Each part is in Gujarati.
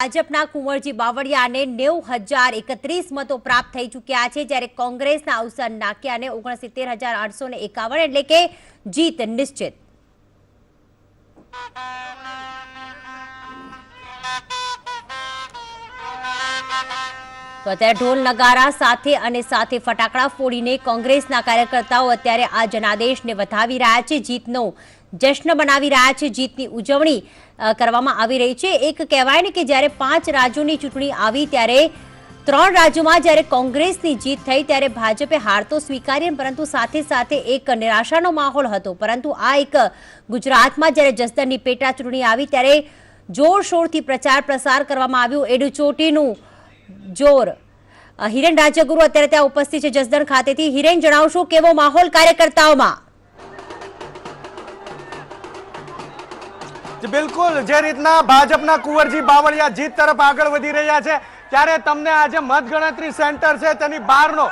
ભાજપના કુંવરજી બાવળિયાને 90,031 મતો પ્રાપ્ત થઈ ચૂક્યા છે, જ્યારે કોંગ્રેસના અવસર નાકિયાને 69,851 એટલે કે જીત નિશ્ચિત। તો અત્યારે ઢોલ નગારા સાથે ફટાકડા ફોડીને કોંગ્રેસના કાર્યકર્તાઓ અત્યારે આ જનાદેશને વધાવી રહ્યા છે, જીતનો જશ્ન બનાવી રહ્યા છે, જીતની ઉજવણી કરવામાં આવી રહી છે। એક કહેવાય ને કે જ્યારે 5 રાજ્યોની ચૂંટણી આવી ત્યારે 3 રાજ્યોમાં જ્યારે કોંગ્રેસની જીત થઈ ત્યારે ભાજપે હાર તો સ્વીકારી, પરંતુ સાથે એક નિરાશાનો માહોલ હતો। પરંતુ આ એક ગુજરાતમાં જ્યારે જસદણની પેટા ચૂંટણી આવી ત્યારે જોરશોરથી પ્રચાર પ્રસાર કરવામાં આવ્યું। એડુચોટીનું જોર। હિરેન રાજ્યગુરુ અત્યારે ત્યાં ઉપસ્થિત છે જસદણ ખાતેથી। હિરેન, જણાવશો કેવો માહોલ કાર્યકર્તાઓમાં? બિલકુલ, જે રીતના ભાજપના કુંવરજી બાવળિયા જીત તરફ આગળ વધી રહ્યા છે ત્યારે તમને આજે મતગણતરી સેન્ટર છે તેની બહારનો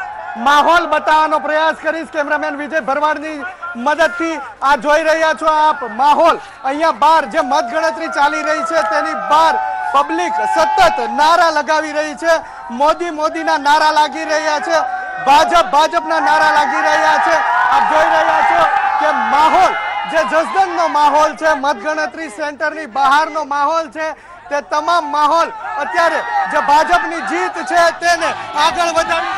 માહોલ બતાવવાનો પ્રયાસ કરીશ। કેમેરામેન વિજય ભરવાડની મદદથી આ જોઈ રહ્યા છો આપ માહોલ। અહીંયા બહાર જે મતગણતરી ચાલી રહી છે તેની બહાર પબ્લિક સતત નારા લગાવી રહી છે। મોદી મોદીના નારા લાગી રહ્યા છે, ભાજપના નારા લાગી રહ્યા છે। આપ જોઈ રહ્યા છો કે માહોલ જે જસદણનો માહોલ છે, મતગણતરી સેન્ટરની બહારનો માહોલ છે, તે તમામ માહોલ અત્યારે જે ભાજપની જીત છે તેને આગળ વધારી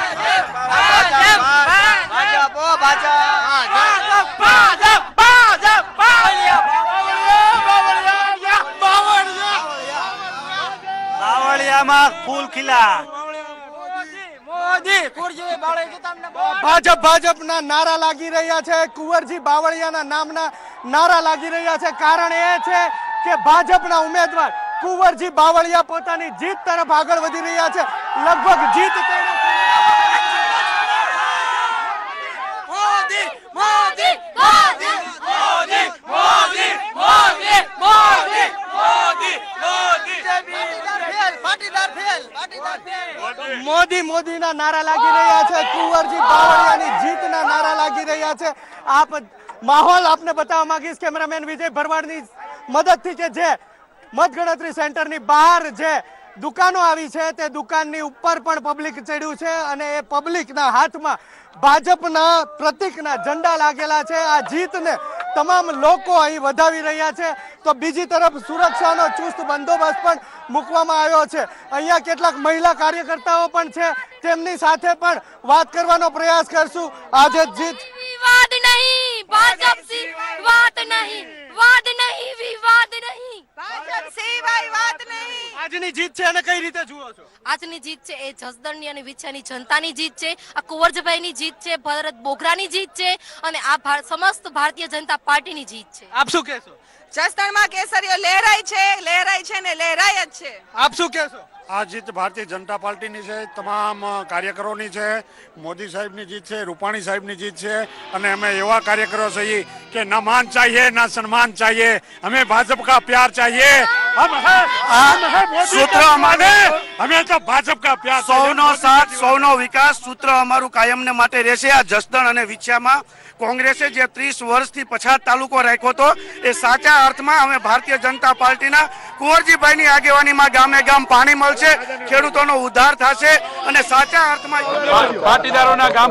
બાવળિયામાં ફૂલ ખીલા। ભાજપના નારા લાગી રહ્યા છે, કુંવરજી બાવળિયાના નામના નારા લાગી રહ્યા છે। કારણ એ છે કે ભાજપના ઉમેદવાર કુંવરજી બાવળિયા પોતાની જીત તરફ આગળ વધી રહ્યા છે। લગભગ જીત મોદી મોદીના નારા લાગી રહ્યા છે, કુંવરજી બાવળિયાની જીતના નારા લાગી રહ્યા છે। આપ માહોલ આપને બતાવવા માંગીશ કેમેરામેન વિજય ભરવાડની મદદથી કે જે મતગણતરી સેન્ટરની બહાર જે દુકાનો આવી છે તે દુકાનની ઉપર પણ પબ્લિક ચડ્યું છે અને એ પબ્લિકના હાથમાં ભાજપના પ્રતીકના ઝંડા લાગેલા છે। આ જીતને તમામ લોકો અહીં વધાવી રહ્યા છે। તો બીજી તરફ સુરક્ષાનો ચુસ્ત બંદોબસ્ત પણ મૂકવામાં આવ્યો છે। અહીંયા કેટલાક મહિલા કાર્યકર્તાઓ પણ છે, તેમની સાથે પણ વાત કરવાનો પ્રયાસ કરશું। આજે જીત विवाद नहीं, भाजप से बात नहीं, वाद नहीं, विवाद नहीं, भाजप से बात नहीं। આજની જીત છે અને કઈ રીતે જુઓ છો? આજની જીત છે એ જસદણની અને વિછાની જનતાની જીત છે, આ કુંવરજીભાઈની જીત છે, ભરત બોઘરાની જીત છે અને આ સમસ્ત ભારતીય જનતા પાર્ટીની જીત છે। આપ શું કહેશો? જસદણમાં કેસરીઓ લહેરાય છે ને લહેરાય જ છે। આપ શું કહેશો? આ જીત ભારતીય જનતા પાર્ટીની છે, તમામ કાર્યકરોની છે, મોદી સાહેબની જીત છે, રૂપાણી સાહેબની જીત છે અને અમે એવા કાર્યકરો છીએ કે ના માન चाहिए ना सम्मान चाहिए, हमें भाजपा का प्यार चाहिए। हम है सूत्र हमारे हमें तो भाजप का प्यार। સૌનો સાથ, સૌનો વિકાસ સૂત્ર અમારું કાયમને માટે રહેશે। આ જસદણ અને વિછિયામાં કોંગ્રેસે જે 30 વર્ષથી પછાત તાલુકો રાખ્યો હતો એ સાચા અર્થમાં અમે ભારતીય જનતા પાર્ટીના કુંવરજીભાઈની આગેવાનીમાં ગામે ગામ પાણી મળશે, ખેડૂતોનો ઉદ્ધાર થશે અને સાચા અર્થમાં પાટીદારોના ગામ